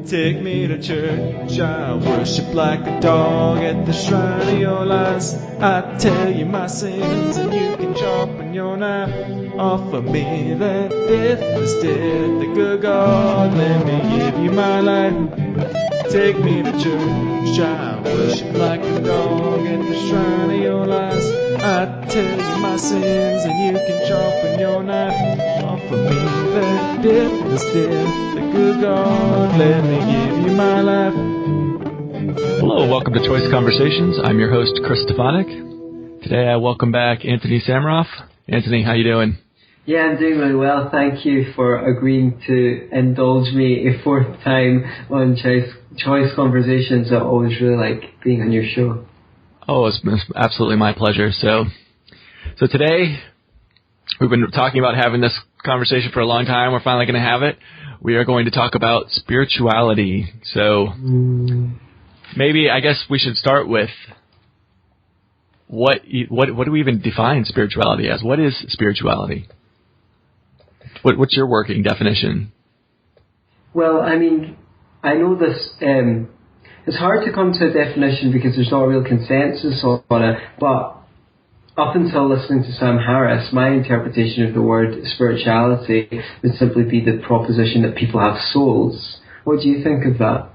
Take me to church, I worship like a dog at the shrine of your lies. I tell you my sins and you can sharpen your knife. Offer me that death is dead, the good God, let me give you my life. Take me to church, I worship like a dog at the shrine of your lies. I tell you my sins and you can sharpen your knife. Offer me that death is dead, the good God, let me give you my life. Hello, welcome to Choice Conversations. I'm your host, Chris Stefanik. Today I welcome back Antony Sammeroff. Anthony, how you doing? Yeah, I'm doing really well. Thank you for agreeing to indulge me a fourth time on Choice Conversations. I always really like being on your show. Oh, it's absolutely my pleasure. So today, we've been talking about having this conversation for a long time. We're finally going to have it. We are going to talk about spirituality. So maybe, I guess we should start with what do we even define spirituality as? What is spirituality? What's your working definition? Well, I mean, I know this, it's hard to come to a definition because there's not a real consensus on it, but up until listening to Sam Harris, my interpretation of the word spirituality would simply be the proposition that people have souls. What do you think of that?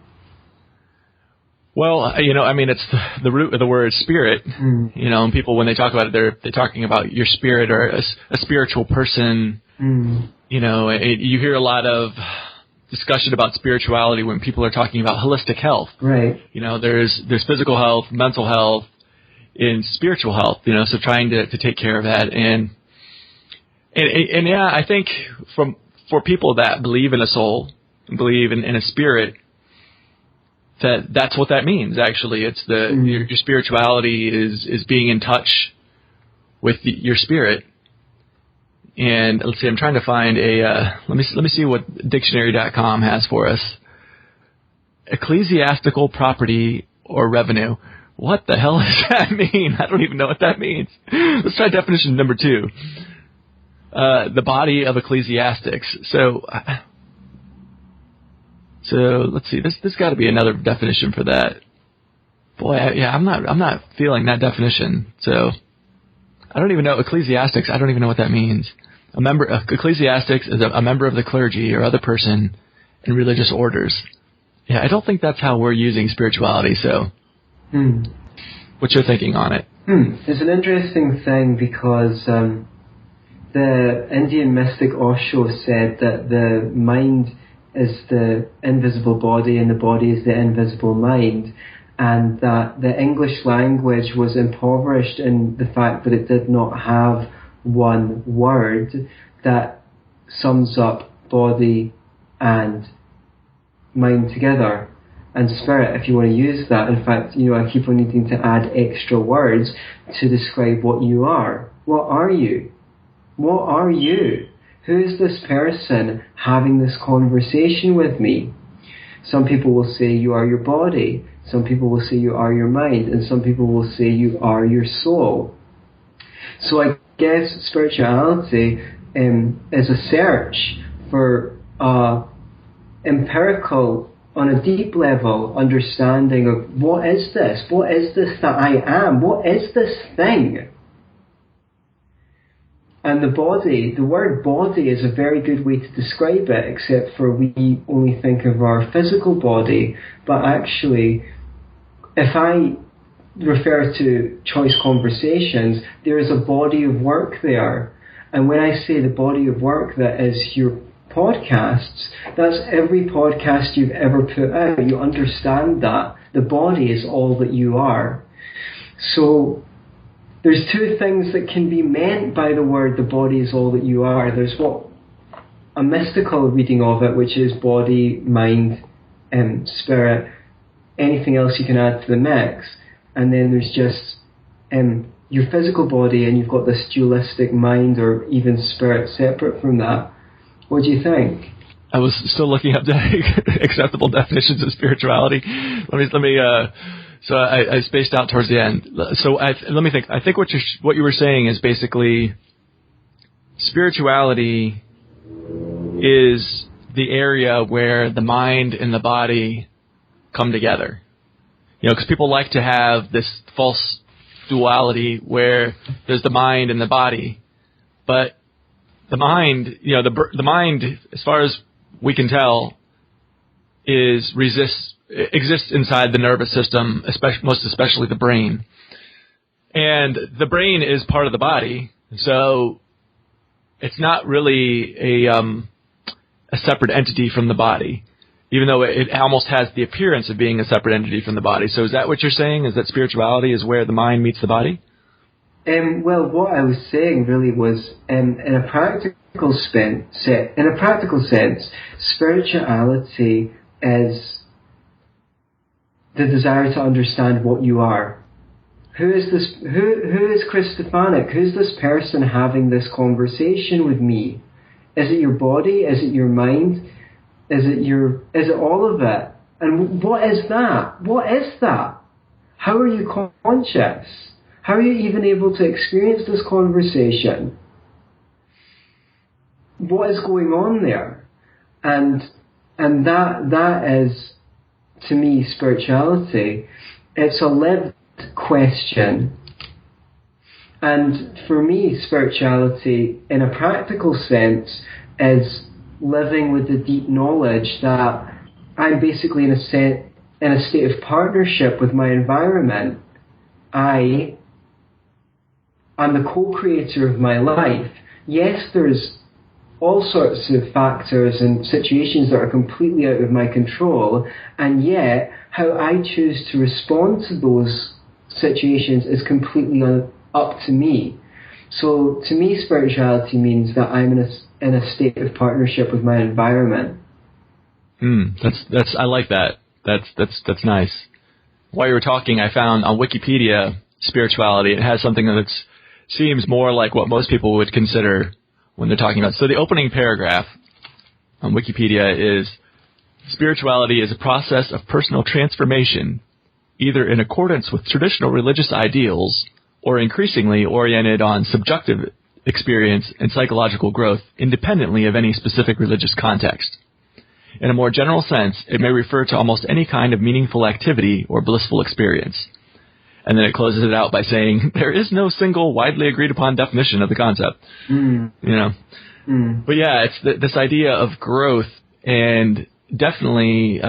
Well, I mean, it's the root of the word spirit. And people, when they talk about it, they're talking about your spirit or a spiritual person. You hear a lot of discussion about spirituality when people are talking about holistic health. Right. There's physical health, mental health, and spiritual health. So trying to take care of that, and yeah, I think for people that believe in a soul, believe in a spirit, that's what that means. Actually, it's your spirituality is being in touch with your spirit. And let's see, I'm trying to find let me see what dictionary.com has for us. Ecclesiastical property or revenue. What the hell does that mean? I don't even know what that means. Let's try definition number 2. The body of ecclesiastics. So let's see. There's got to be another definition for that. Boy, I'm not feeling that definition. So I don't even know ecclesiastics. I don't even know what that means. Ecclesiastics is a member of the clergy or other person in religious orders. Yeah, I don't think that's how we're using spirituality. So, what's your thinking on it? It's an interesting thing because the Indian mystic Osho said that the mind is the invisible body and the body is the invisible mind, and that the English language was impoverished in the fact that it did not have one word that sums up body and mind together, and spirit, if you want to use that. In fact, I keep on needing to add extra words to describe what you are. What are you? What are you? Who is this person having this conversation with me? Some people will say you are your body. Some people will say you are your mind. And some people will say you are your soul. So I guess spirituality is a search for empirical, on a deep level, understanding of what is this? What is this that I am? What is this thing? And the body, the word body is a very good way to describe it, except for we only think of our physical body. But actually, if I refer to Choice Conversations, there is a body of work there. And when I say the body of work that is your podcasts, that's every podcast you've ever put out. You understand that. The body is all that you are. So there's two things that can be meant by the word the body is all that you are. There's a mystical reading of it, which is body, mind, spirit, anything else you can add to the mix. And then there's just your physical body, and you've got this dualistic mind or even spirit separate from that. What do you think? I was still looking up the acceptable definitions of spirituality. Let me. So I spaced out towards the end. So let me think. I think what you were saying is basically spirituality is the area where the mind and the body come together. Because people like to have this false duality where there's the mind and the body, but the mind, the mind, as far as we can tell, exists inside the nervous system, most especially the brain. And the brain is part of the body, so it's not really a separate entity from the body, even though it almost has the appearance of being a separate entity from the body. So is that what you're saying? Is that spirituality is where the mind meets the body? Well, what I was saying really was, in a practical sense, spirituality is the desire to understand what you are. Who is this? Who is Chris Stefanik? Who's this person having this conversation with me? Is it your body? Is it your mind? Is it all of it? And what is that? What is that? How are you conscious? How are you even able to experience this conversation? What is going on there? And that is, to me, spirituality. It's a lived question. And for me, spirituality, in a practical sense, is living with the deep knowledge that I'm basically in a state of partnership with my environment. I'm the co-creator of my life. Yes, there's all sorts of factors and situations that are completely out of my control, and yet how I choose to respond to those situations is completely up to me. So to me, spirituality means that I'm in a state of partnership with my environment. That's I like that. That's nice. While you were talking, I found on Wikipedia spirituality. It has something that seems more like what most people would consider when they're talking about. So the opening paragraph on Wikipedia is, spirituality is a process of personal transformation, either in accordance with traditional religious ideals or increasingly oriented on subjective experience and psychological growth independently of any specific religious context. In a more general sense, it may refer to almost any kind of meaningful activity or blissful experience. And then it closes it out by saying, there is no single widely agreed upon definition of the concept. But yeah, it's this idea of growth and definitely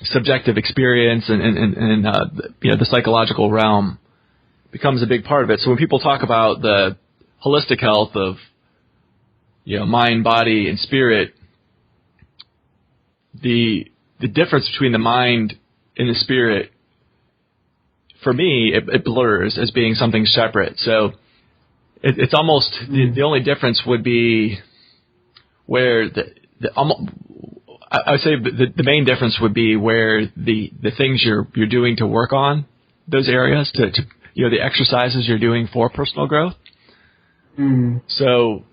subjective experience and the psychological realm becomes a big part of it. So when people talk about the holistic health of mind, body, and spirit, the difference between the mind and the spirit, for me, it blurs as being something separate. So it's almost the only difference would be where I would say the main difference would be where the things you're doing to work on those areas, to the exercises you're doing for personal growth. So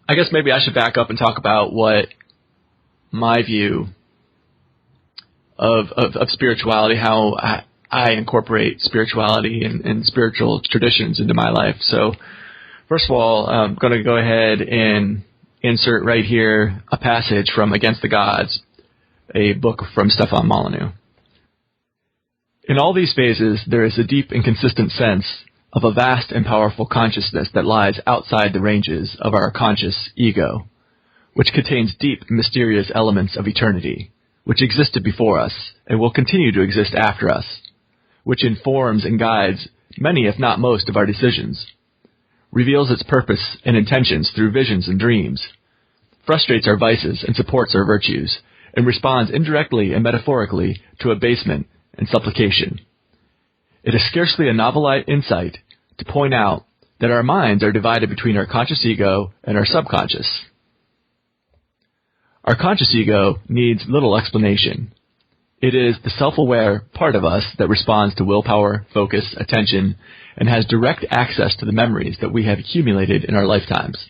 I guess maybe I should back up and talk about what my view of spirituality, how I incorporate spirituality and spiritual traditions into my life. So first of all, I'm going to go ahead and insert right here a passage from Against the Gods, a book from Stefan Molyneux. In all these phases, there is a deep and consistent sense of a vast and powerful consciousness that lies outside the ranges of our conscious ego, which contains deep, mysterious elements of eternity, which existed before us and will continue to exist after us, which informs and guides many, if not most, of our decisions, reveals its purpose and intentions through visions and dreams, frustrates our vices and supports our virtues, and responds indirectly and metaphorically to abasement and supplication. It is scarcely a novel insight to point out that our minds are divided between our conscious ego and our subconscious. Our conscious ego needs little explanation. It is the self-aware part of us that responds to willpower, focus, attention, and has direct access to the memories that we have accumulated in our lifetimes.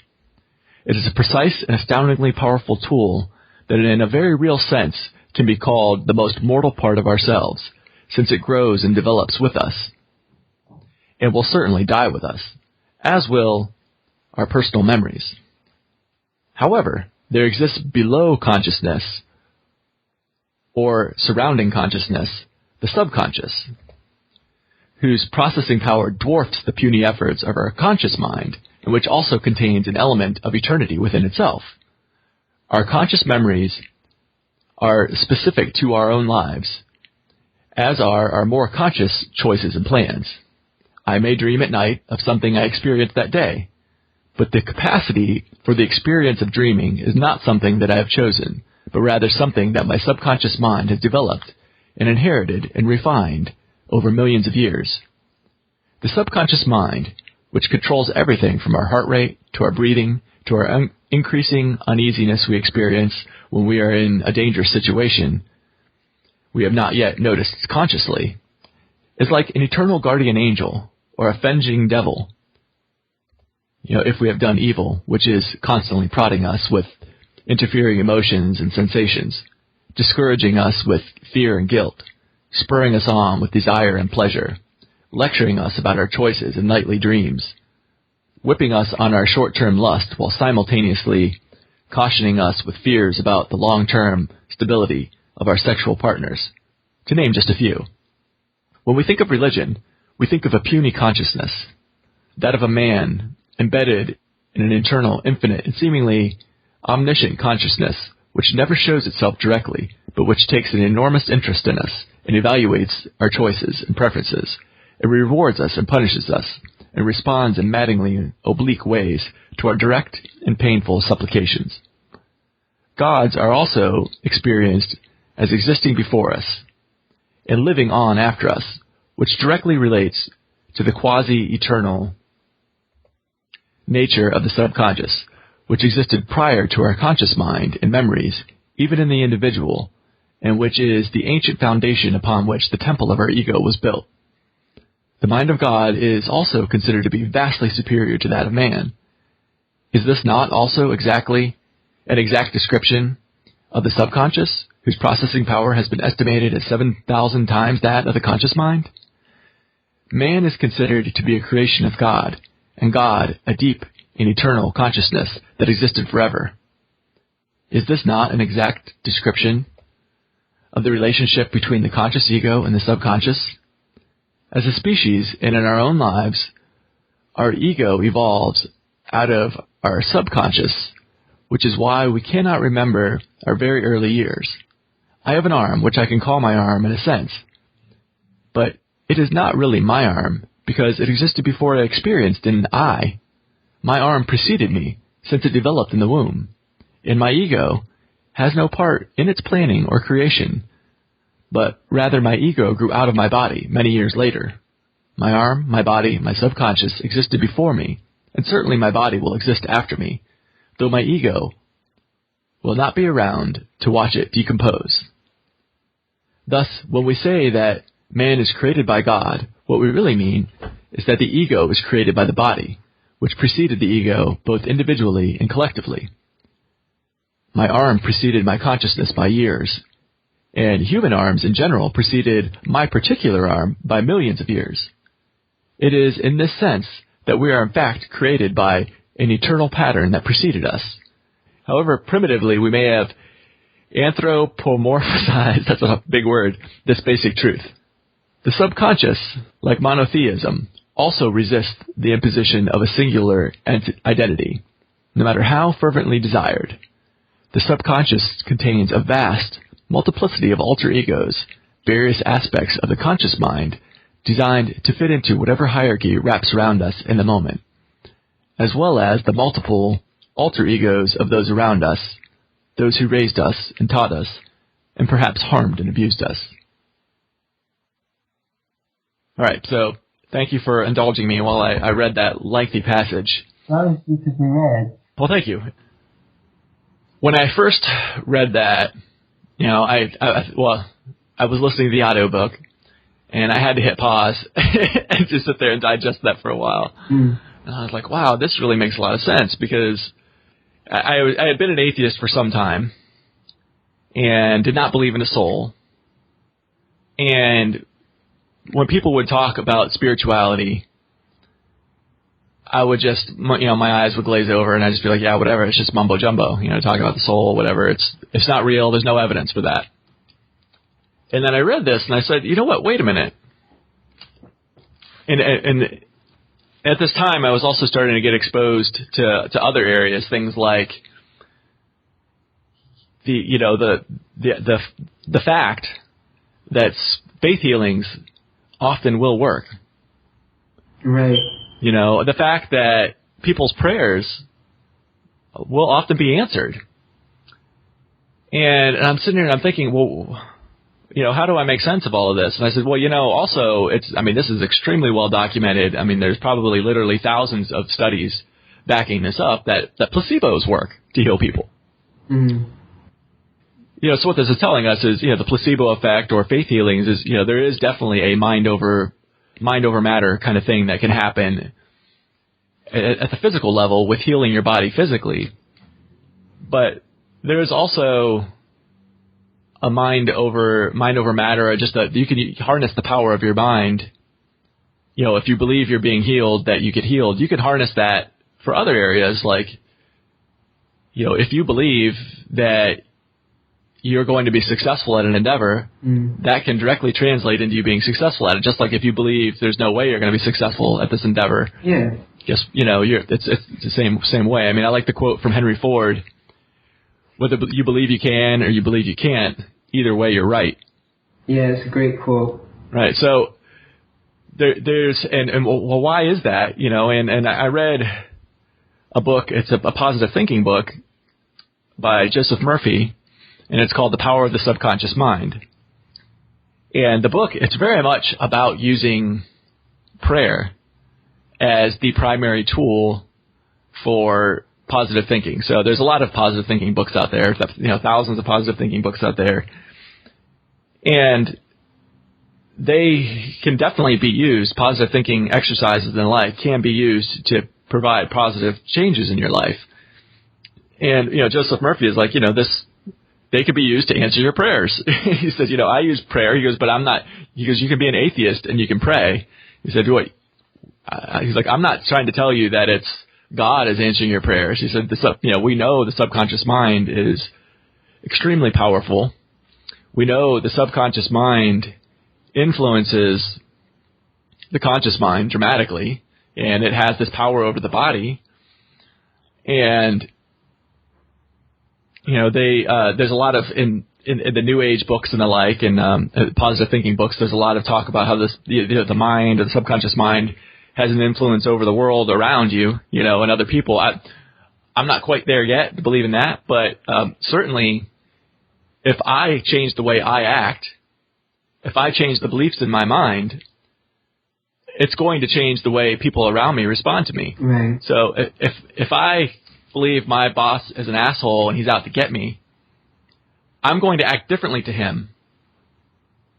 It is a precise and astoundingly powerful tool that in a very real sense can be called the most mortal part of ourselves, since it grows and develops with us, and will certainly die with us, as will our personal memories. However, there exists below consciousness or surrounding consciousness, the subconscious, whose processing power dwarfs the puny efforts of our conscious mind, and which also contains an element of eternity within itself. Our conscious memories are specific to our own lives, as are our more conscious choices and plans. I may dream at night of something I experienced that day, but the capacity for the experience of dreaming is not something that I have chosen, but rather something that my subconscious mind has developed and inherited and refined over millions of years. The subconscious mind, which controls everything from our heart rate to our breathing to our increasing uneasiness we experience when we are in a dangerous situation we have not yet noticed consciously, is like an eternal guardian angel or avenging devil. If we have done evil, which is constantly prodding us with interfering emotions and sensations, discouraging us with fear and guilt, spurring us on with desire and pleasure, lecturing us about our choices and nightly dreams, whipping us on our short-term lust while simultaneously cautioning us with fears about the long-term stability of our sexual partners, to name just a few. When we think of religion, we think of a puny consciousness, that of a man embedded in an internal, infinite, and seemingly omniscient consciousness which never shows itself directly, but which takes an enormous interest in us and evaluates our choices and preferences. It rewards us and punishes us, and responds in maddeningly oblique ways to our direct and painful supplications. Gods are also experienced as existing before us and living on after us, which directly relates to the quasi-eternal nature of the subconscious, which existed prior to our conscious mind and memories, even in the individual, and which is the ancient foundation upon which the temple of our ego was built. The mind of God is also considered to be vastly superior to that of man. Is this not also exactly an exact description of the subconscious, whose processing power has been estimated at 7,000 times that of the conscious mind? Man is considered to be a creation of God, and God a deep and eternal consciousness that existed forever. Is this not an exact description of the relationship between the conscious ego and the subconscious? As a species, and in our own lives, our ego evolves out of our subconscious, which is why we cannot remember our very early years. I have an arm, which I can call my arm in a sense, but it is not really my arm, because it existed before I experienced an I. My arm preceded me, since it developed in the womb, and my ego has no part in its planning or creation, but rather my ego grew out of my body many years later. My arm, my body, my subconscious existed before me, and certainly my body will exist after me, though my ego will not be around to watch it decompose. Thus, when we say that man is created by God, what we really mean is that the ego is created by the body, which preceded the ego both individually and collectively. My arm preceded my consciousness by years, and human arms in general preceded my particular arm by millions of years. It is in this sense that we are in fact created by an eternal pattern that preceded us. However, primitively we may have anthropomorphized, that's a big word, this basic truth. The subconscious, like monotheism, also resists the imposition of a singular identity, no matter how fervently desired. The subconscious contains a vast multiplicity of alter egos, various aspects of the conscious mind, designed to fit into whatever hierarchy wraps around us in the moment, as well as the multiple alter egos of those around us, those who raised us and taught us, and perhaps harmed and abused us. All right, so thank you for indulging me while I read that lengthy passage. That was beautifully read. Well, thank you. When I first read that, I was listening to the audiobook, and I had to hit pause and just sit there and digest that for a while. And I was like, wow, this really makes a lot of sense, because I had been an atheist for some time and did not believe in a soul. And when people would talk about spirituality, I would just, my eyes would glaze over and I'd just be like, yeah, whatever. It's just mumbo jumbo, talking about the soul, whatever. It's not real. There's no evidence for that. And then I read this and I said, you know what? Wait a minute. And at this time, I was also starting to get exposed to other areas, things like the fact that faith healings often will work. Right. The fact that people's prayers will often be answered. And I'm sitting here and I'm thinking, well, how do I make sense of all of this? And I said, well, also this is extremely well documented. There's probably literally thousands of studies backing this up that placebos work to heal people. Mm. So what this is telling us is, the placebo effect or faith healings is, there is definitely a mind over matter kind of thing that can happen at the physical level with healing your body physically. But there's also a mind over matter, or just that you can harness the power of your mind. If you believe you're being healed, that you get healed, you can harness that for other areas. Like, if you believe that you're going to be successful at an endeavor, that can directly translate into you being successful at it. Just like if you believe there's no way you're going to be successful at this endeavor. Yeah. Just, it's the same way. I like the quote from Henry Ford, whether you believe you can or you believe you can't, either way you're right. Yeah, it's a great quote. Right. So there's well, why is that? And I read a book. It's a positive thinking book by Joseph Murphy, and it's called The Power of the Subconscious Mind. And the book, it's very much about using prayer as the primary tool for positive thinking. So there's a lot of positive thinking books out there, thousands of positive thinking books out there. And they can definitely be used, positive thinking exercises and the like can be used to provide positive changes in your life. And, Joseph Murphy is like, they could be used to answer your prayers. He says, I use prayer. He goes, but I'm not. He goes, you can be an atheist and you can pray. He said, what? He's like, I'm not trying to tell you that it's God is answering your prayers. He said, we know the subconscious mind is extremely powerful. We know the subconscious mind influences the conscious mind dramatically, and it has this power over the body. And there's a lot of in the New Age books and the like, and positive thinking books. There's a lot of talk about how the mind or the subconscious mind has an influence over the world around you, and other people. I'm not quite there yet to believe in that, but certainly, if I change the way I act, if I change the beliefs in my mind, it's going to change the way people around me respond to me. Right. So if I believe my boss is an asshole and he's out to get me, I'm going to act differently to him.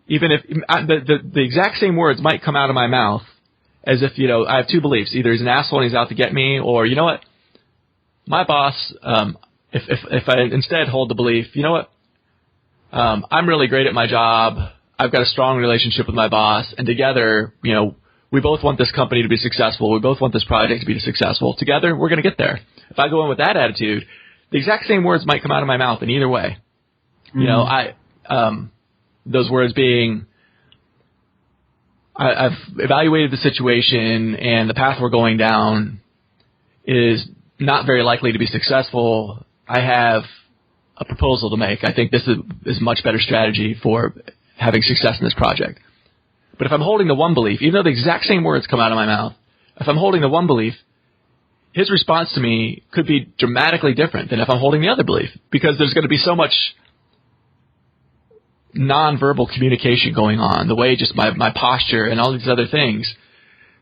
Even if the exact same words might come out of my mouth, as if, I have two beliefs. Either he's an asshole and he's out to get me, or, what? My boss, if I instead hold the belief, I'm really great at my job. I've got a strong relationship with my boss, and together, we both want this company to be successful. We both want this project to be successful. Together, we're going to get there. If I go in with that attitude, the exact same words might come out of my mouth in either way. Mm-hmm. Those words being, I've evaluated the situation, and the path we're going down is not very likely to be successful. I have a proposal to make. I think this is a much better strategy for having success in this project. But if I'm holding the one belief, even though the exact same words come out of my mouth, if I'm holding the one belief, his response to me could be dramatically different than if I'm holding the other belief, because there's going to be so much nonverbal communication going on, the way just my posture and all these other things.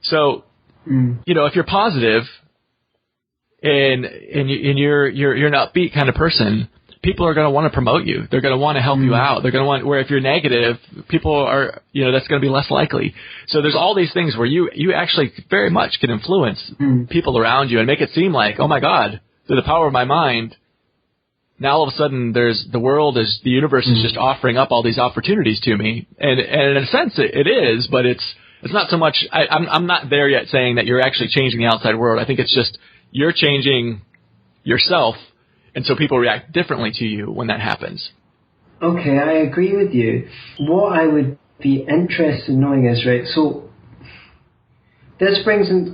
So, if you're positive and you're an upbeat kind of person, people are going to want to promote you. They're going to want to help you out. They're going to want, where if you're negative, people are, that's going to be less likely. So there's all these things where you actually very much can influence people around you and make it seem like, oh my God, through the power of my mind, now all of a sudden the universe is just offering up all these opportunities to me. And in a sense it is, but it's it's not so much, I'm not there yet saying that you're actually changing the outside world. I think it's just you're changing yourself, and so people react differently to you when that happens. Okay, I agree with you. What I would be interested in knowing is, right, so this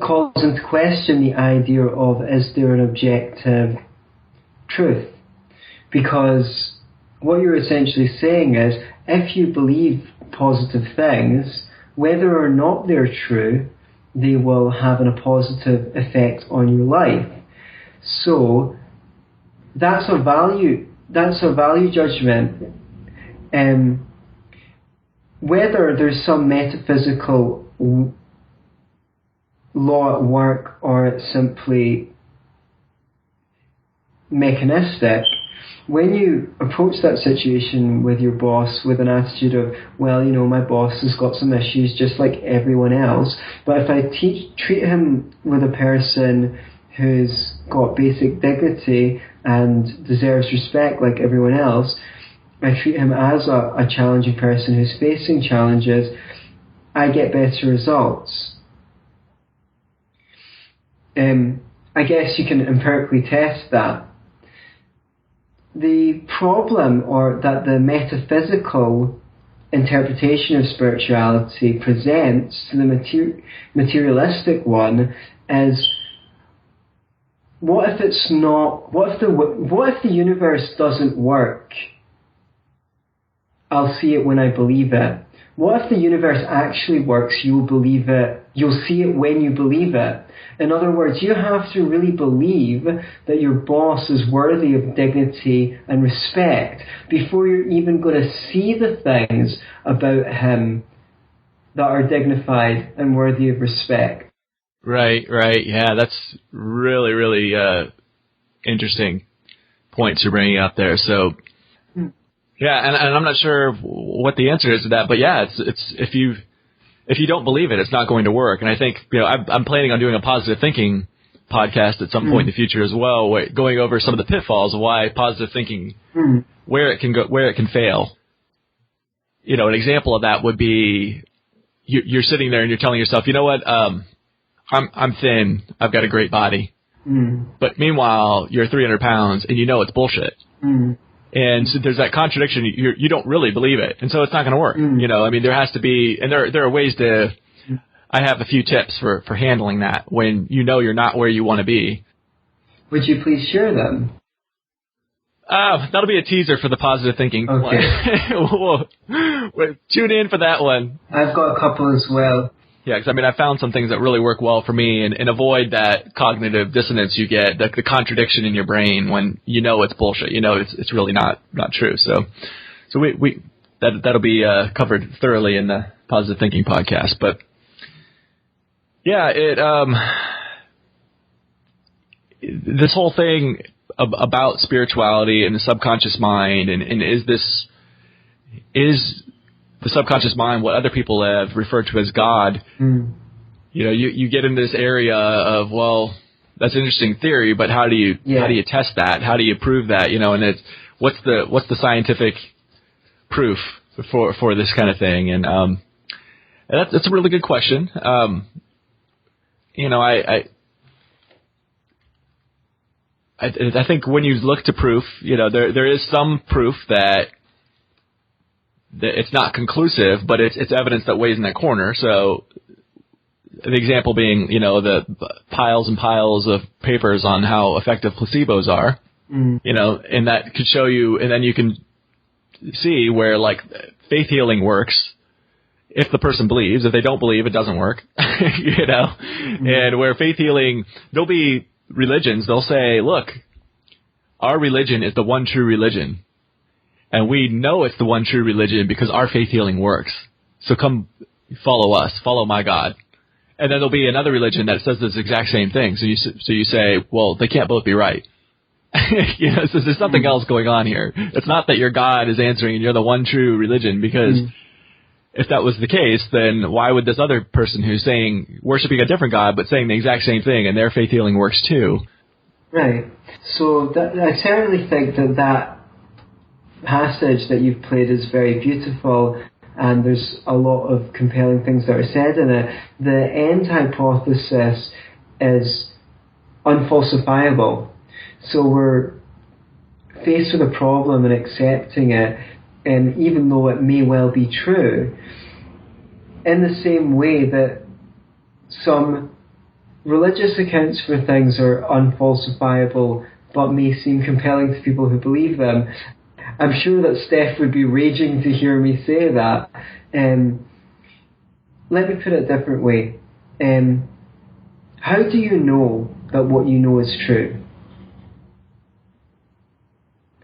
calls into question the idea of, is there an objective truth? Because what you're essentially saying is, if you believe positive things, whether or not they're true, they will have a positive effect on your life. So that's a value judgment. Whether there's some metaphysical law at work or it's simply mechanistic, when you approach that situation with your boss with an attitude of, well, you know, my boss has got some issues just like everyone else, but if I treat him with a person who's got basic dignity and deserves respect like everyone else, I treat him as a challenging person who's facing challenges, I get better results. I guess you can empirically test that. The problem, or that the metaphysical interpretation of spirituality presents to the materialistic one, is what if the universe doesn't work? I'll see it when I believe it. What if the universe actually works? You'll believe it. You'll see it when you believe it. In other words, you have to really believe that your boss is worthy of dignity and respect before you're even going to see the things about him that are dignified and worthy of respect. Right. Yeah, that's really, really interesting points you're bringing up there. So, yeah, and I'm not sure what the answer is to that, but yeah, it's if you don't believe it, it's not going to work. And I think, you know, I'm planning on doing a positive thinking podcast at some point in the future as well, going over some of the pitfalls of why positive thinking, where it can fail. You know, an example of that would be you're sitting there and you're telling yourself, you know what, I'm thin, I've got a great body, but meanwhile you're 300 pounds and you know it's bullshit. And so there's that contradiction. You don't really believe it, and so it's not going to work. You know, I mean, there has to be, and there are ways to. I have a few tips for handling that when you know you're not where you want to be. Would you please share them? That'll be a teaser for the positive thinking. Okay. we'll tune in for that one. I've got a couple as well. Yeah, because I mean, I found some things that really work well for me and avoid that cognitive dissonance you get, the contradiction in your brain when you know it's bullshit. You know it's really not true. So that'll be covered thoroughly in the positive thinking podcast. But yeah, this whole thing about spirituality and the subconscious mind, and is the subconscious mind what other people have referred to as God? You know, you get in this area of, well, that's an interesting theory, but how do you test that? How do you prove that? You know, and what's the scientific proof for this kind of thing? And that's a really good question. You know, I think when you look to proof, you know, there is some proof that it's not conclusive, but it's evidence that weighs in that corner. So the example being, you know, the piles and piles of papers on how effective placebos are, you know, and that could show you, and then you can see where, like, faith healing works if the person believes. If they don't believe, it doesn't work, you know. And where faith healing, there'll be religions, they'll say, look, our religion is the one true religion. And we know it's the one true religion because our faith healing works. So come follow us, follow my God. And then there'll be another religion that says this exact same thing. So you say, well, they can't both be right. You know, so there's something else going on here. It's not that your God is answering and you're the one true religion, because if that was the case, then why would this other person who's saying, worshiping a different God, but saying the exact same thing, and their faith healing works too? Right. So I certainly think that passage that you've played is very beautiful, and there's a lot of compelling things that are said in it. The end hypothesis is unfalsifiable. So we're faced with a problem and accepting it, and even though it may well be true, in the same way that some religious accounts for things are unfalsifiable but may seem compelling to people who believe them. I'm sure that Steph would be raging to hear me say that. Let me put it a different way. How do you know that what you know is true?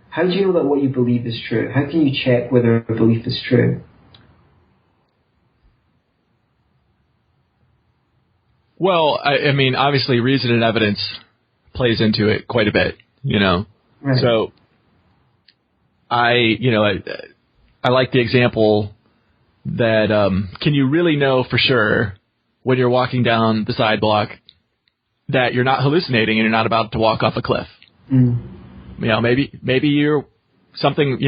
How do you know that what you believe is true? How can you check whether a belief is true? Well, I mean, obviously reason and evidence plays into it quite a bit, you know. Right. So I like the example that can you really know for sure when you're walking down the sidewalk that you're not hallucinating and you're not about to walk off a cliff? Mm. You know, maybe you're something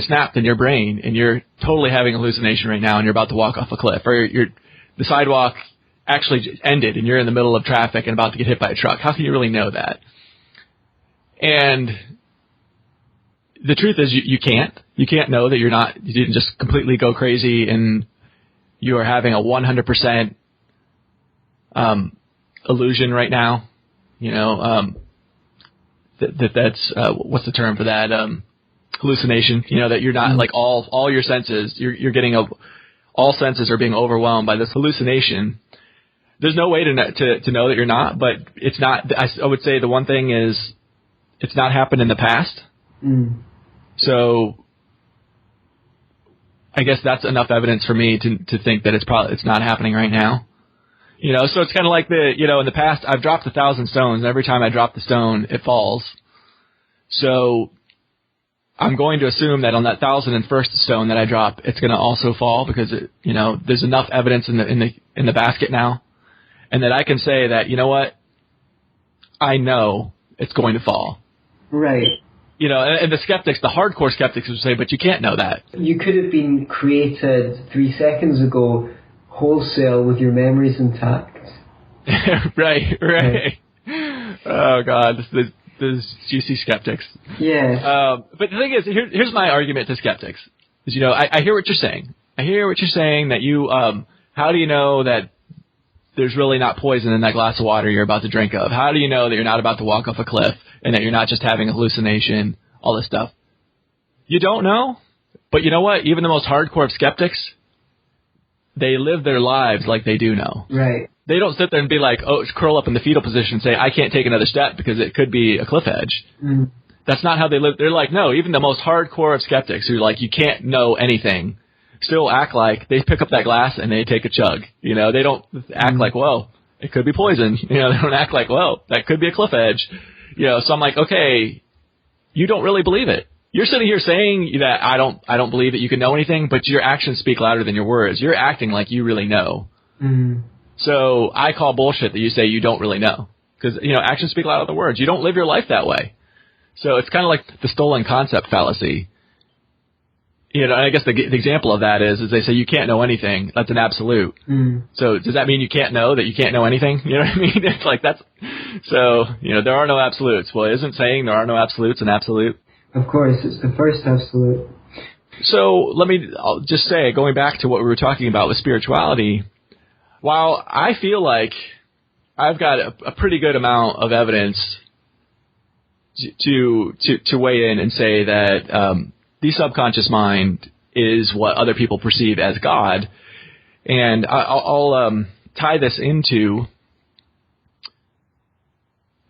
snapped in your brain and you're totally having a hallucination right now and you're about to walk off a cliff, or the sidewalk actually ended and you're in the middle of traffic and about to get hit by a truck. How can you really know that? And the truth is you can't know that you didn't just completely go crazy and you are having a 100% illusion right now. You know, that's what's the term for that? Hallucination. You know, that you're not like all your senses. You're getting all senses are being overwhelmed by this hallucination. There's no way to know that you're not, but it's not. I would say the one thing is it's not happened in the past. Mm. So I guess that's enough evidence for me to think that it's not happening right now. You know, so it's kind of like in the past I've dropped 1,000 stones, and every time I drop the stone, it falls. So I'm going to assume that on that 1,001st stone that I drop, it's going to also fall because there's enough evidence in the basket now, and that I can say that, you know what, I know it's going to fall. Right. You know, and the skeptics, the hardcore skeptics would say, but you can't know that. You could have been created 3 seconds ago wholesale with your memories intact. Right. Oh, God, those juicy skeptics. Yeah. But the thing is, here's my argument to skeptics. Is, I hear what you're saying. I hear what you're saying that you, how do you know that there's really not poison in that glass of water you're about to drink of? How do you know that you're not about to walk off a cliff and that you're not just having a hallucination, all this stuff? You don't know, but you know what? Even the most hardcore of skeptics, they live their lives like they do know. Right. They don't sit there and be like, curl up in the fetal position and say, I can't take another step because it could be a cliff edge. Mm. That's not how they live. They're like, no, even the most hardcore of skeptics who are like, you can't know anything, still act like they pick up that glass and they take a chug. You know, they don't act like, well, it could be poison. You know, they don't act like, well, that could be a cliff edge. You know, so I'm like, okay, you don't really believe it. You're sitting here saying that I don't believe that you can know anything, but your actions speak louder than your words. You're acting like you really know. Mm. So I call bullshit that you say you don't really know, because actions speak louder than words. You don't live your life that way. So it's kind of like the stolen concept fallacy. You know, and I guess the example of that is they say you can't know anything. That's an absolute. Mm. So does that mean you can't know that you can't know anything? You know what I mean? It's like so there are no absolutes. Well, isn't saying there are no absolutes an absolute? Of course, it's the first absolute. So I'll just say, going back to what we were talking about with spirituality, while I feel like I've got a pretty good amount of evidence to weigh in and say that the subconscious mind is what other people perceive as God, and I'll tie this into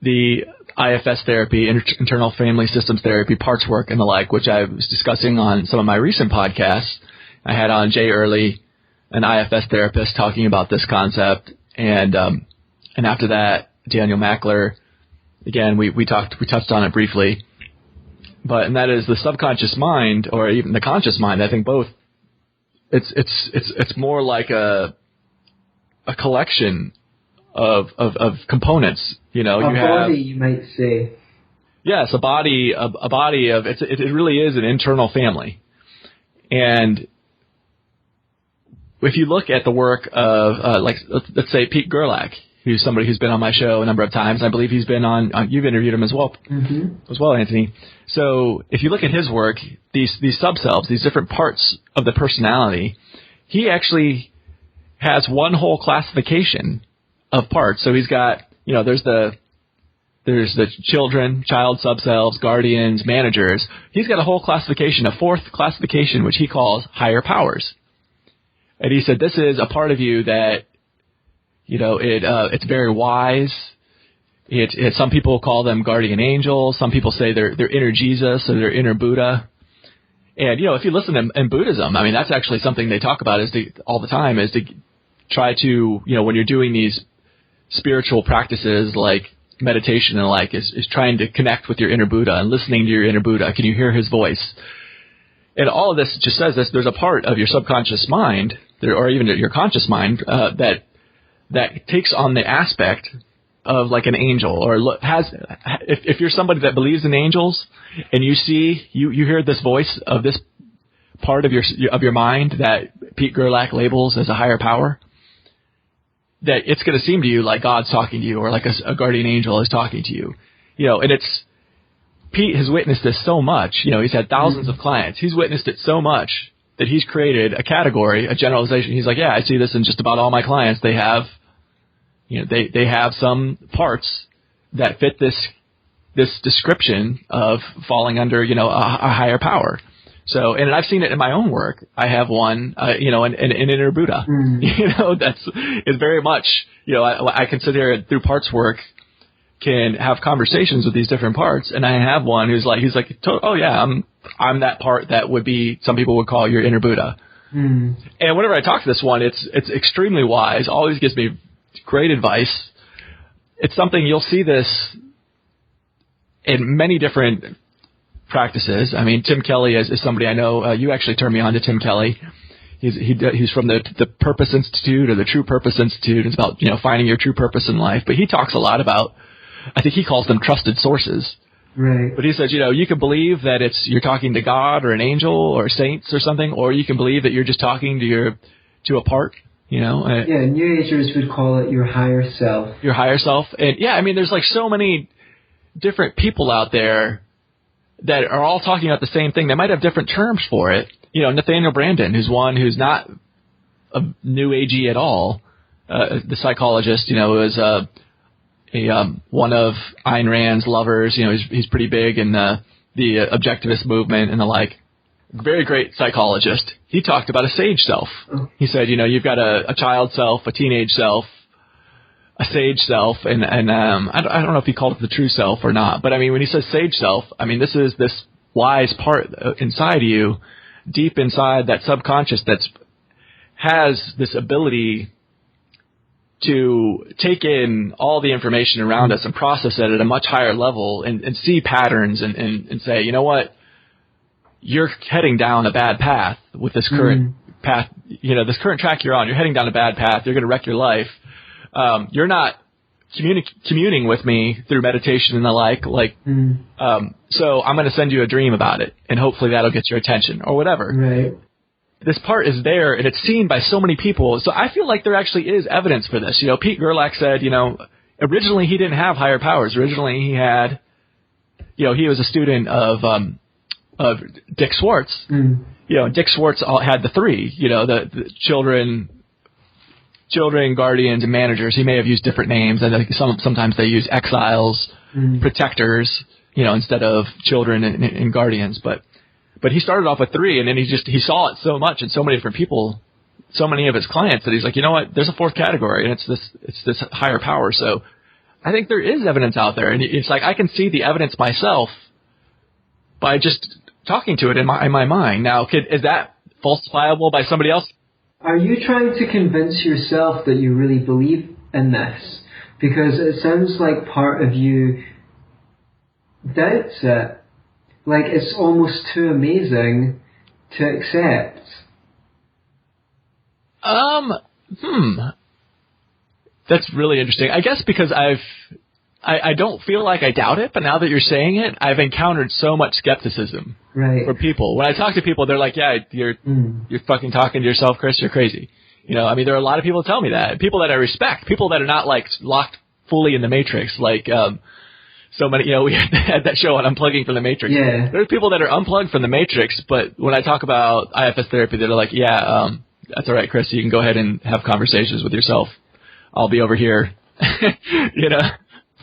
the IFS therapy, internal family systems therapy, parts work, and the like, which I was discussing on some of my recent podcasts. I had on Jay Early, an IFS therapist, talking about this concept, and after that, Daniel Mackler. Again, we touched on it briefly, and that is the subconscious mind, or even the conscious mind. I think both. It's more like a collection of components. You know, body, you might say. Yes, a body of it really is an internal family, and if you look at the work of, like, let's say Pete Gerlach, who's somebody who's been on my show a number of times. I believe he's been on you've interviewed him as well, Anthony. So if you look at his work, these subselves, these different parts of the personality, he actually has one whole classification of parts. So he's got, there's the child subselves, guardians, managers. He's got a whole classification, a fourth classification, which he calls higher powers. And he said, this is a part of you that, it's very wise. Some people call them guardian angels. Some people say they're inner Jesus or they're inner Buddha. And, if you listen in Buddhism, I mean, that's actually something they talk about all the time is to try to, when you're doing these spiritual practices like meditation and like is trying to connect with your inner Buddha and listening to your inner Buddha. Can you hear his voice? And all of this just says this, there's a part of your subconscious mind or even your conscious mind that takes on the aspect of like an angel or if you're somebody that believes in angels and you hear this voice of this part of your mind that Pete Gerlach labels as a higher power, that it's going to seem to you like God's talking to you or like a guardian angel is talking to you, and Pete has witnessed this so much, he's had thousands of clients. He's witnessed it so much that he's created a category, a generalization. He's like, yeah, I see this in just about all my clients. They have, they have some parts that fit this description of falling under, a higher power. So, and I've seen it in my own work. I have one, an inner Buddha, is very much, I consider through parts work can have conversations with these different parts. And I have one he's like, oh yeah, I'm that part that would be, some people would call your inner Buddha. And whenever I talk to this one, it's extremely wise, always gives me great advice. It's something you'll see this in many different practices. I mean, Tim Kelly is somebody I know. You actually turned me on to Tim Kelly. He's from the Purpose Institute or the True Purpose Institute. It's about, finding your true purpose in life. But he talks a lot about, I think he calls them trusted sources. Right. But he says, you can believe that you're talking to God or an angel or saints or something, or you can believe that you're just talking to a part, Yeah, New Agers would call it your higher self. Your higher self. And yeah, I mean, there's like so many different people out there that are all talking about the same thing. They might have different terms for it. Nathaniel Branden, who's not a new agey at all, the psychologist, is one of Ayn Rand's lovers. He's pretty big in the objectivist movement and the like. Very great psychologist. He talked about a sage self. He said, you've got a child self, a teenage self, a sage self, and I don't know if he called it the true self or not. But I mean, when he says sage self, I mean, this is this wise part inside of you, deep inside that subconscious has this ability to take in all the information around us and process it at a much higher level and see patterns and say, you know what, you're heading down a bad path with this current path, this current track you're on. You're heading down a bad path. You're going to wreck your life. You're not communing with me through meditation and the like. So I'm going to send you a dream about it, and hopefully that'll get your attention or whatever. Right. This part is there, and it's seen by so many people. So I feel like there actually is evidence for this. Pete Gerlach said, originally he didn't have higher powers. Originally he had, he was a student of Dick Schwartz. Dick Schwartz had the three, the children, guardians, and managers. He may have used different names. I think sometimes they use exiles, protectors, instead of children and guardians. But he started off with three, and then he saw it so much in so many different people, so many of his clients, that he's like, you know what? There's a fourth category, and it's this higher power. So I think there is evidence out there, and it's like I can see the evidence myself by just talking to it in my mind. Now, is that falsifiable by somebody else? Are you trying to convince yourself that you really believe in this? Because it sounds like part of you doubts it. Like it's almost too amazing to accept. That's really interesting. I guess because I don't feel like I doubt it, but now that you're saying it, I've encountered so much skepticism from people. When I talk to people, they're like, yeah, you're fucking talking to yourself, Chris, you're crazy. I mean, there are a lot of people who tell me that. People that I respect, people that are not like locked fully in the matrix, like so many, we had that show on Unplugging from the Matrix. Yeah. There's people that are unplugged from the matrix, but when I talk about IFS therapy, they're like, that's all right, Chris, you can go ahead and have conversations with yourself. I'll be over here,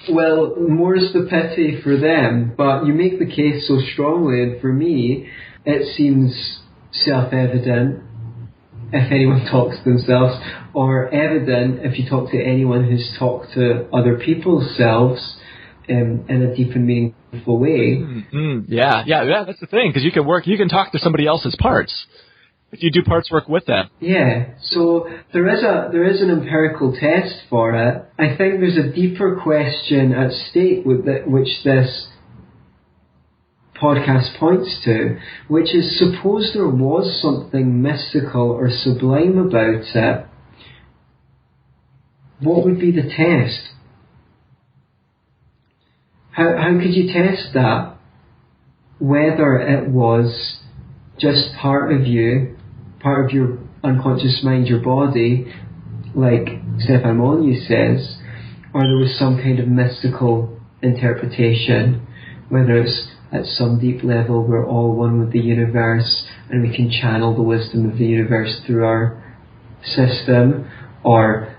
Well, more's the pity for them, but you make the case so strongly, and for me, it seems self-evident if anyone talks to themselves, or evident if you talk to anyone who's talked to other people's selves in a deep and meaningful way. Mm-hmm. Yeah, that's the thing, because you can talk to somebody else's parts if you do parts work with them. Yeah, so there is an empirical test for it. I think there's a deeper question at stake which this podcast points to, which is, suppose there was something mystical or sublime about it, what would be the test? How could you test that? Whether it was just part of your unconscious mind, your body, like Stefan Molyneux says, or there was some kind of mystical interpretation, whether it's at some deep level we're all one with the universe and we can channel the wisdom of the universe through our system, or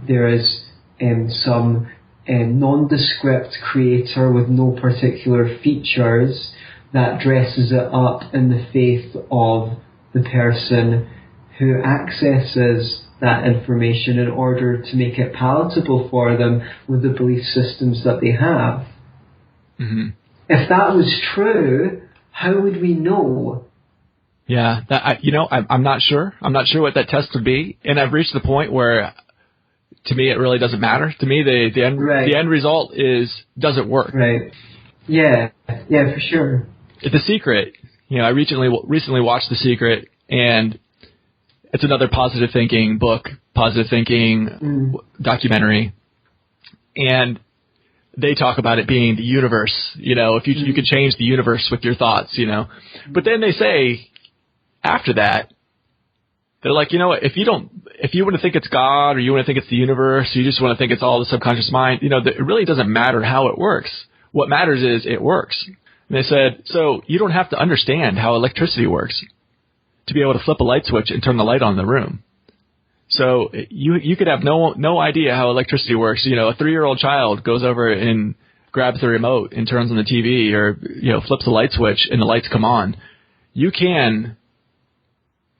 there is some nondescript creator with no particular features that dresses it up in the faith of the person who accesses that information in order to make it palatable for them with the belief systems that they have. Mm-hmm. If that was true, how would we know? Yeah, I'm not sure. I'm not sure what that test would be, and I've reached the point where, to me, it really doesn't matter. To me, the end result doesn't work. Right. Yeah, for sure. The Secret. I recently watched The Secret, and it's another positive thinking book, positive thinking documentary, and they talk about it being the universe. If you could change the universe with your thoughts, But then they say after that, they're like, if you want to think it's God or you want to think it's the universe, you just want to think it's all the subconscious mind, it really doesn't matter how it works. What matters is it works. And they said, so you don't have to understand how electricity works to be able to flip a light switch and turn the light on in the room. So you could have no idea how electricity works. A 3-year-old child goes over and grabs the remote and turns on the TV, or flips the light switch and the lights come on. You can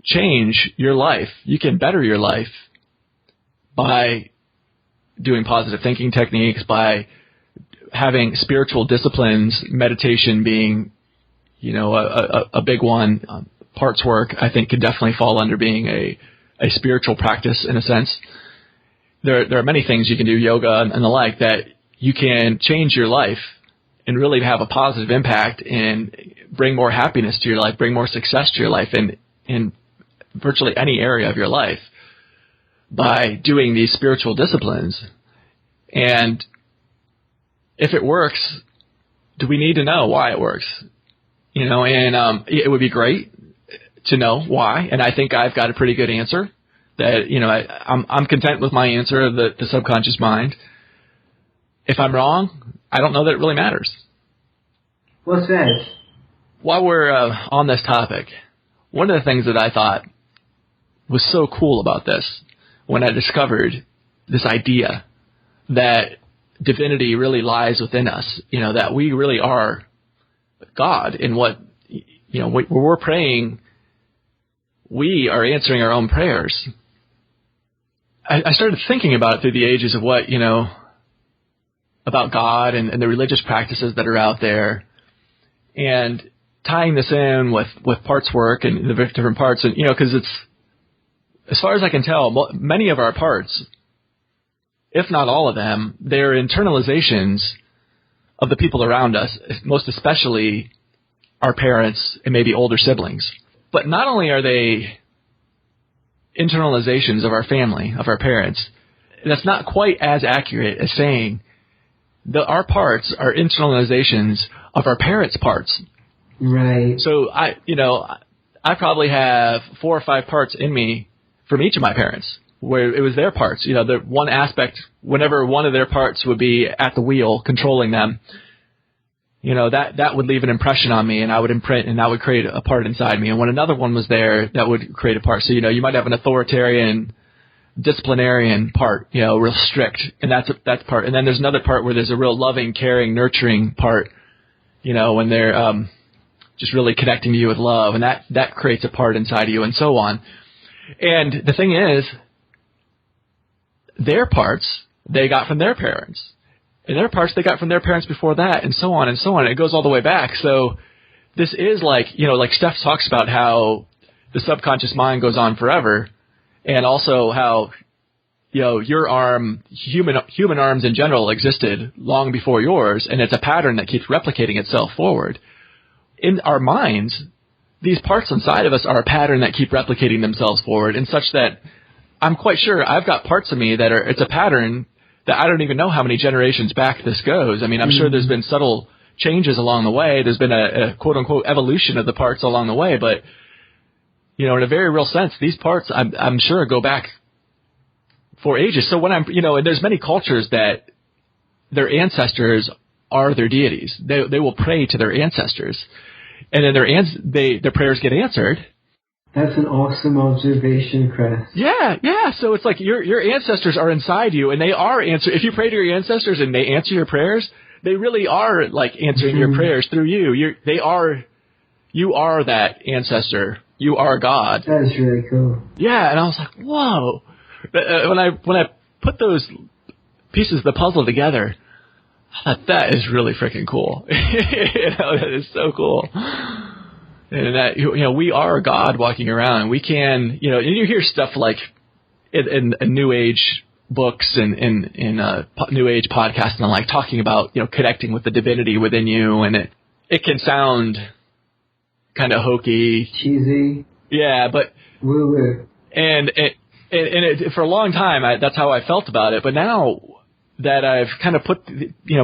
change your life. You can better your life by doing positive thinking techniques, by having spiritual disciplines, meditation being, a big one. Parts work, I think, could definitely fall under being a spiritual practice in a sense. There are many things you can do, yoga and the like, that you can change your life and really have a positive impact and bring more happiness to your life, bring more success to your life in virtually any area of your life by doing these spiritual disciplines. And if it works, do we need to know why it works? It would be great to know why, and I think I've got a pretty good answer. That I'm content with my answer of the subconscious mind. If I'm wrong, I don't know that it really matters. What's that? While we're on this topic, one of the things that I thought was so cool about this, when I discovered this idea that divinity really lies within us, that we really are God, and what when we're praying, we are answering our own prayers. I started thinking about it through the ages of what, about God and the religious practices that are out there, and tying this in with parts work and the different parts, and, because it's, as far as I can tell, many of our parts, if not all of them, they're internalizations of the people around us, most especially our parents and maybe older siblings. But not only are they internalizations of our family, of our parents, that's not quite as accurate as saying that our parts are internalizations of our parents' parts. Right. So I probably have 4 or 5 parts in me from each of my parents, where it was their parts. You know, the one aspect, whenever one of their parts would be at the wheel controlling them, you know, that would leave an impression on me, and I would imprint, and that would create a part inside me. And when another one was there, that would create a part. So, you know, you might have an authoritarian, disciplinarian part, you know, real strict, and that's part. And then there's another part where there's a real loving, caring, nurturing part, you know, when they're just really connecting to you with love, and that creates a part inside of you, and so on. And the thing is, their parts they got from their parents. And their parts they got from their parents before that, and so on and so on. It goes all the way back. So this is like, you know, like Steph talks about how the subconscious mind goes on forever, and also how, you know, your arm, human arms in general existed long before yours, and it's a pattern that keeps replicating itself forward. In our minds, these parts inside of us are a pattern that keep replicating themselves forward, in such that I'm quite sure I've got parts of me that are, it's a pattern that I don't even know how many generations back this goes. I mean, I'm sure there's been subtle changes along the way. There's been a quote-unquote evolution of the parts along the way. But, you know, in a very real sense, these parts, I'm sure, go back for ages. So when you know, and there's many cultures that their ancestors are their deities. They will pray to their ancestors. And then their prayers get answered. That's an awesome observation, Chris. Yeah. So it's like your ancestors are inside you, and they are if you pray to your ancestors and they answer your prayers, they really are like answering your prayers through you. You are that ancestor. You are God. That's really cool. Yeah, and I was like, whoa. When I put those pieces of the puzzle together, I thought, that is really freaking cool. You know, that is so cool. And that, you know, we are God walking around, and we can, you know, and you hear stuff like in New Age books and in New Age podcasts and like talking about, you know, connecting with the divinity within you, and it can sound kind of hokey, cheesy. Yeah, but woo-woo. And for a long time, that's how I felt about it. But now that I've kind of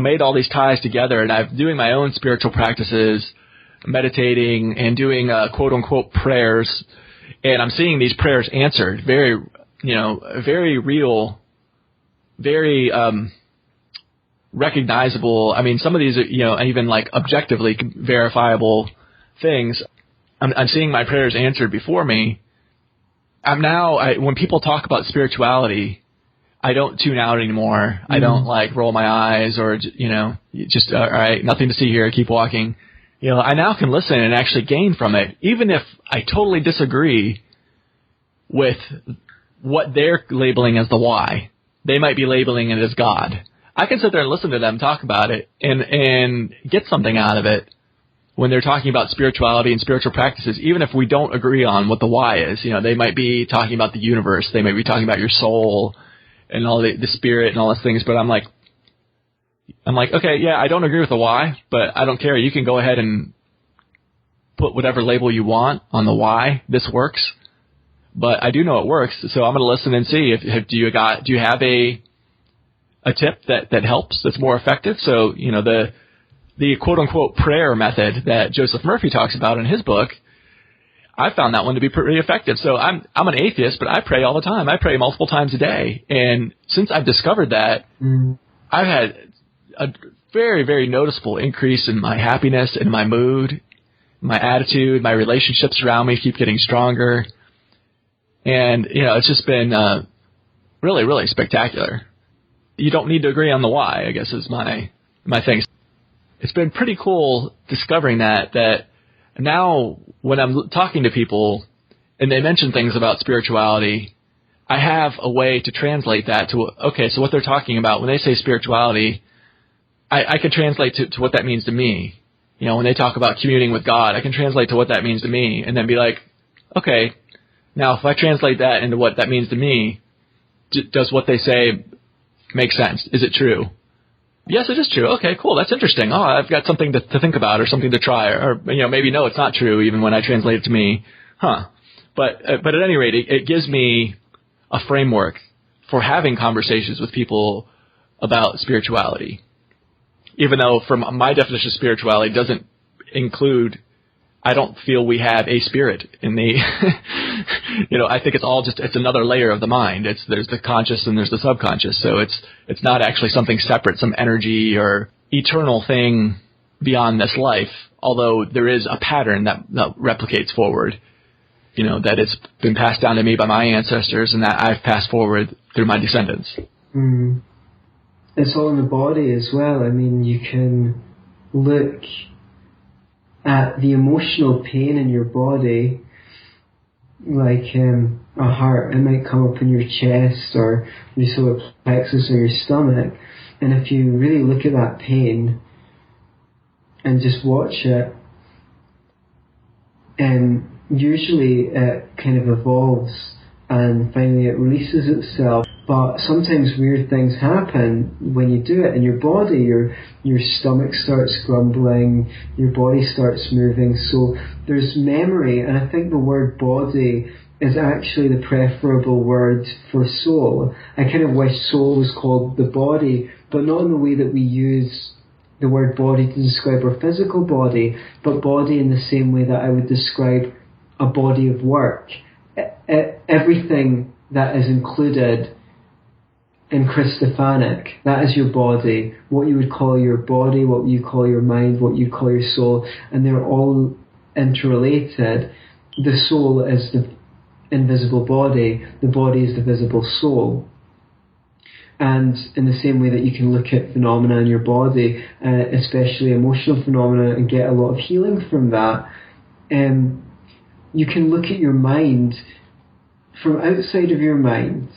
made all these ties together, and I'm doing my own spiritual practices, meditating and doing quote unquote prayers, and I'm seeing these prayers answered, very, you know, very real, very recognizable. I mean, some of these are, you know, even like objectively verifiable things. I'm seeing my prayers answered before me. When people talk about spirituality, I don't tune out anymore. I don't like roll my eyes or, you know, just, all right, nothing to see here, keep walking. You know, I now can listen and actually gain from it, even if I totally disagree with what they're labeling as the why. They might be labeling it as God. I can sit there and listen to them talk about it and get something out of it when they're talking about spirituality and spiritual practices, even if we don't agree on what the why is. You know, they might be talking about the universe. They might be talking about your soul and all the spirit and all those things. But I'm like, okay, yeah, I don't agree with the why, but I don't care. You can go ahead and put whatever label you want on the why this works. But I do know it works, so I'm going to listen and see if do you have a tip that helps, that's more effective. So, you know, the quote unquote prayer method that Joseph Murphy talks about in his book, I found that one to be pretty effective. So I'm an atheist, but I pray all the time. I pray multiple times a day, and since I've discovered that, I've had a very, very noticeable increase in my happiness, in my mood, my attitude, my relationships around me keep getting stronger. And, you know, it's just been really, really spectacular. You don't need to agree on the why, I guess, is my thing. It's been pretty cool discovering that now when I'm talking to people and they mention things about spirituality, I have a way to translate that to, okay, so what they're talking about when they say spirituality, I can translate to what that means to me. You know, when they talk about communing with God, I can translate to what that means to me, and then be like, okay, now if I translate that into what that means to me, does what they say make sense? Is it true? Yes, it is true. Okay, cool. That's interesting. Oh, I've got something to think about or something to try, or you know, maybe no, it's not true even when I translate it to me. But at any rate, it gives me a framework for having conversations with people about spirituality. Even though from my definition of spirituality doesn't include, I don't feel we have a spirit in the, I think it's another layer of the mind. There's the conscious and there's the subconscious. So it's not actually something separate, some energy or eternal thing beyond this life, although there is a pattern that replicates forward, that it's been passed down to me by my ancestors and that I've passed forward through my descendants. Mm. It's all in the body as well. I mean, you can look at the emotional pain in your body, like a heart. It might come up in your chest or your solar plexus or your stomach. And if you really look at that pain and just watch it, usually it kind of evolves and finally it releases itself. But sometimes weird things happen when you do it in your body. Your stomach starts grumbling, your body starts moving. So there's memory, and I think the word body is actually the preferable word for soul. I kind of wish soul was called the body, but not in the way that we use the word body to describe our physical body, but body in the same way that I would describe a body of work. Everything that is included in Christophanic, that is your body, what you would call your body, what you call your mind, what you call your soul, and they're all interrelated. The soul is the invisible body, the body is the visible soul. And in the same way that you can look at phenomena in your body, especially emotional phenomena, and get a lot of healing from that, you can look at your mind from outside of your mind.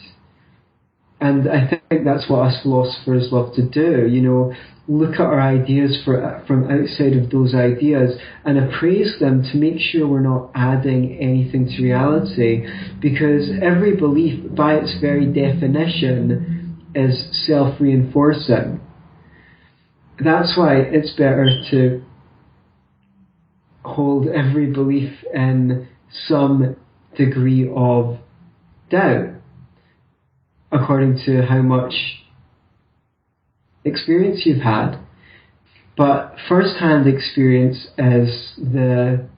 And I think that's what us philosophers love to do, look at our ideas from outside of those ideas and appraise them to make sure we're not adding anything to reality, because every belief by its very definition is self-reinforcing. That's why it's better to hold every belief in some degree of doubt, according to how much experience you've had. But first-hand experience is the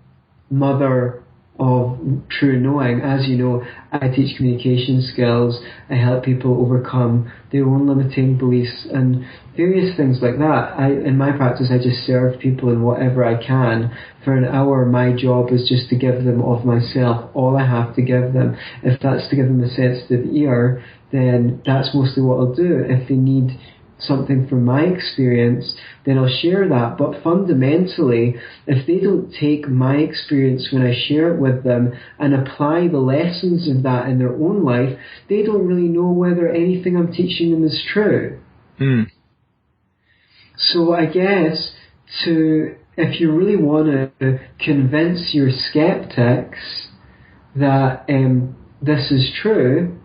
mother of true knowing. As you know, I teach communication skills. I help people overcome their own limiting beliefs and various things like that. In my practice, I just serve people in whatever I can. For an hour, my job is just to give them of myself, all I have to give them. If that's to give them a sensitive ear, then that's mostly what I'll do. If they need something from my experience, then I'll share that. But fundamentally, if they don't take my experience when I share it with them and apply the lessons of that in their own life, they don't really know whether anything I'm teaching them is true. So I guess if you really want to convince your skeptics that this is true,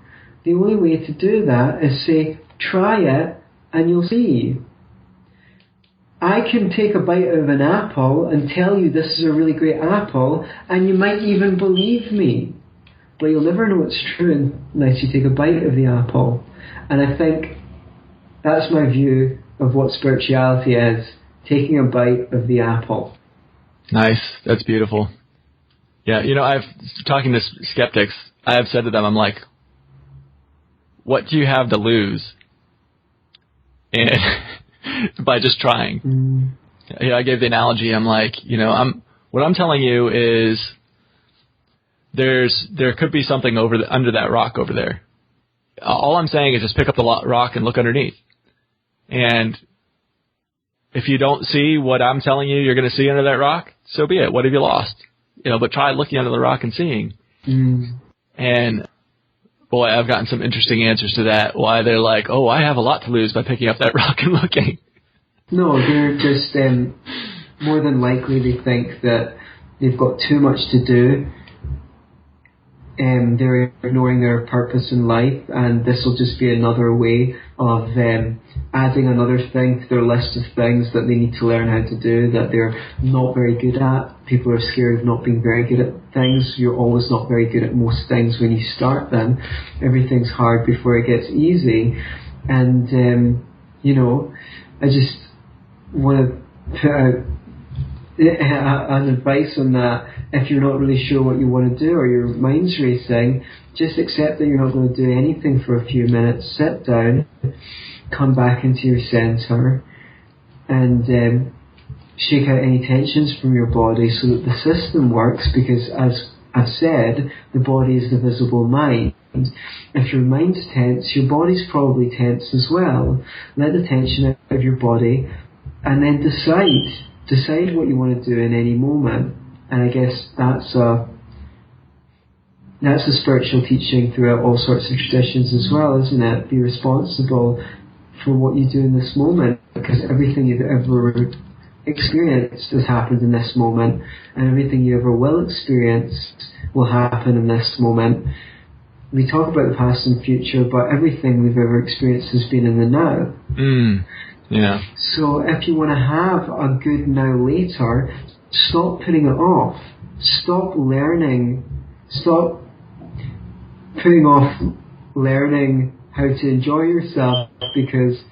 the only way to do that is say, try it and you'll see. I can take a bite of an apple and tell you this is a really great apple, and you might even believe me. But you'll never know it's true unless you take a bite of the apple. And I think that's my view of what spirituality is, taking a bite of the apple. Nice. That's beautiful. Yeah, talking to skeptics, I have said to them, I'm like, what do you have to lose? And by just trying. I gave the analogy, I'm like, what I'm telling you is there could be something under that rock over there. All I'm saying is just pick up the rock and look underneath. And if you don't see what I'm telling you you're going to see under that rock, so be it. What have you lost? But try looking under the rock and seeing. And boy, I've gotten some interesting answers to that. Why they're like, oh, I have a lot to lose by picking up that rock and looking. No, they're just more than likely they think that they've got too much to do. They're ignoring their purpose in life, and this will just be another way of adding another thing to their list of things that they need to learn how to do that they're not very good at. People are scared of not being very good at things. You're always not very good at most things when you start them. Everything's hard before it gets easy. And, I just want to put out an advice on that. If you're not really sure what you want to do or your mind's racing, just accept that you're not going to do anything for a few minutes. Sit down, come back into your center, and shake out any tensions from your body so that the system works, because as I've said, the body is the visible mind. If your mind's tense, your body's probably tense as well. Let the tension out of your body and then decide what you want to do in any moment. And I guess that's a spiritual teaching throughout all sorts of traditions as well, isn't it? Be responsible for what you do in this moment, because everything you've ever experienced has happened in this moment, and everything you ever will experience will happen in this moment. We talk about the past and future, but everything we've ever experienced has been in the now. Yeah. So if you want to have a good now later, stop putting it off. Stop putting off learning how to enjoy yourself, because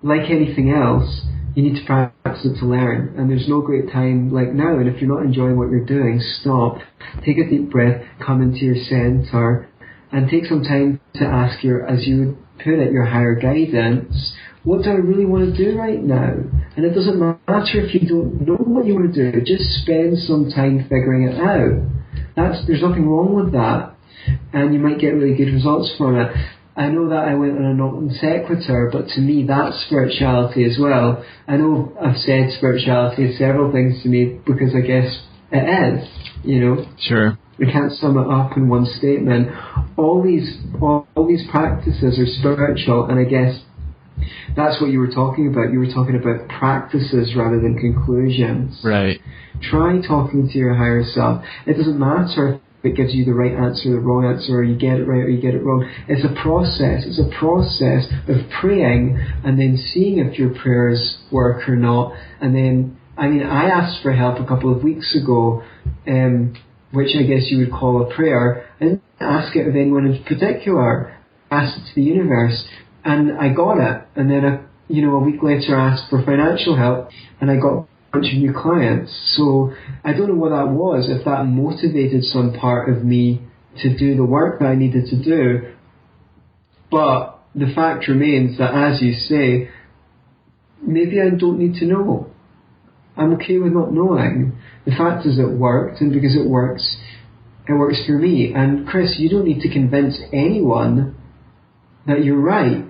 like anything else, you need to practice it to learn, and there's no great time like now. And if you're not enjoying what you're doing, stop, take a deep breath, come into your center, and take some time to ask as you would put it, your higher guidance, what do I really want to do right now? And it doesn't matter if you don't know what you want to do, just spend some time figuring it out. There's nothing wrong with that, and you might get really good results from it. I know that I went on a non sequitur, but to me that's spirituality as well. I know I've said spirituality is several things to me, because I guess it is, Sure. We can't sum it up in one statement. All these practices are spiritual, and I guess that's what you were talking about. You were talking about practices rather than conclusions. Right. Try talking to your higher self. It doesn't matter if it gives you the right answer or the wrong answer, or you get it right or you get it wrong. It's a process. It's a process of praying and then seeing if your prayers work or not. And then, I asked for help a couple of weeks ago, which I guess you would call a prayer. I didn't ask it of anyone in particular. I asked it to the universe, and I got it. And then a week later I asked for financial help, and I got a bunch of new clients. So I don't know what that was, if that motivated some part of me to do the work that I needed to do. But the fact remains that, as you say, maybe I don't need to know. I'm okay with not knowing. The fact is it worked, and because it works for me. And Chris, you don't need to convince anyone that you're right,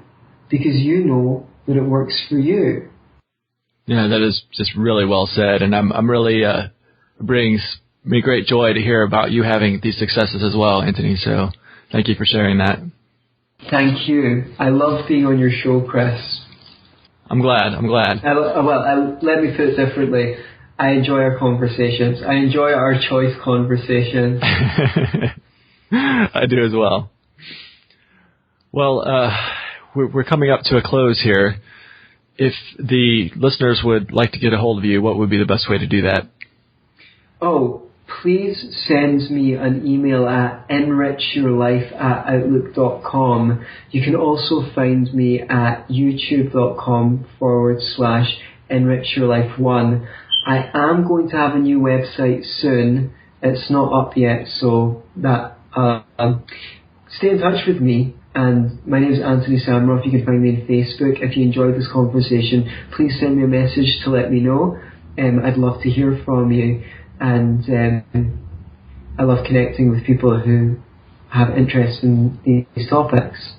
because you know that it works for you. Yeah, that is just really well said, and I'm really brings me great joy to hear about you having these successes as well, Antony. So thank you for sharing that. Thank you. I love being on your show, Chris. I'm glad. Let me put it differently. I enjoy our conversations. I enjoy our choice conversations. I do as well. Well, we're coming up to a close here. If the listeners would like to get a hold of you, what would be the best way to do that? Oh, please send me an email at enrichyourlife@outlook.com. You can also find me at youtube.com/enrichyourlife1. I am going to have a new website soon. It's not up yet, so that stay in touch with me. And my name is Antony Sammeroff. You can find me on Facebook. If you enjoyed this conversation, please send me a message to let me know. I'd love to hear from you. And I love connecting with people who have interest in these topics.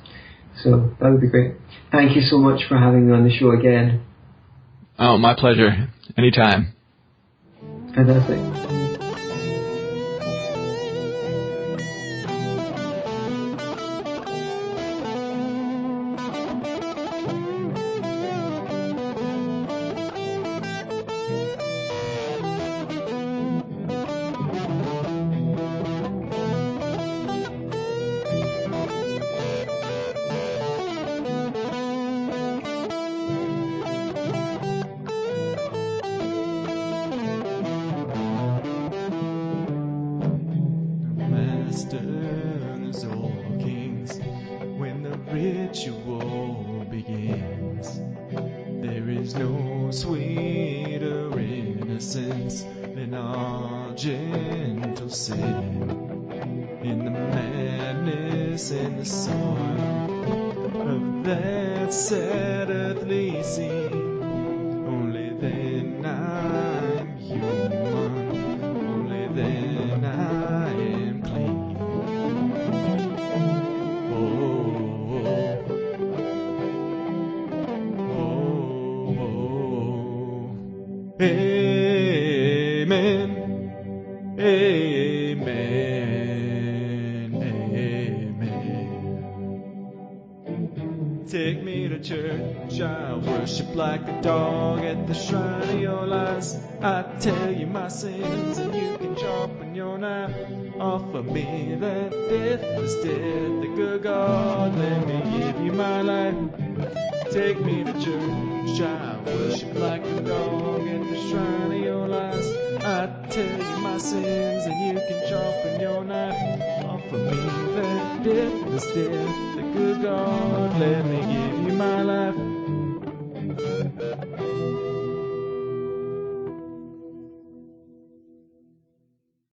So that would be great. Thank you so much for having me on the show again. Oh, my pleasure. Anytime. Fantastic. Masters or kings, when the ritual begins. There is no sweeter innocence than our gentle sin. In the madness and the soil of that sad earthly scene, only then I'm human, only then I am clean. Amen, amen, amen. Take me to church, I'll worship like a dog at the shrine of your lies. I tell you my sins and you can sharpen your knife. Offer me that deathless death, the good God, let me give you my life. Take me to church, I worship like a dog at the shrine of your lies. I tell you my sins and you can sharpen your knife. Offer me that deathless death, the good God, let me give you my life.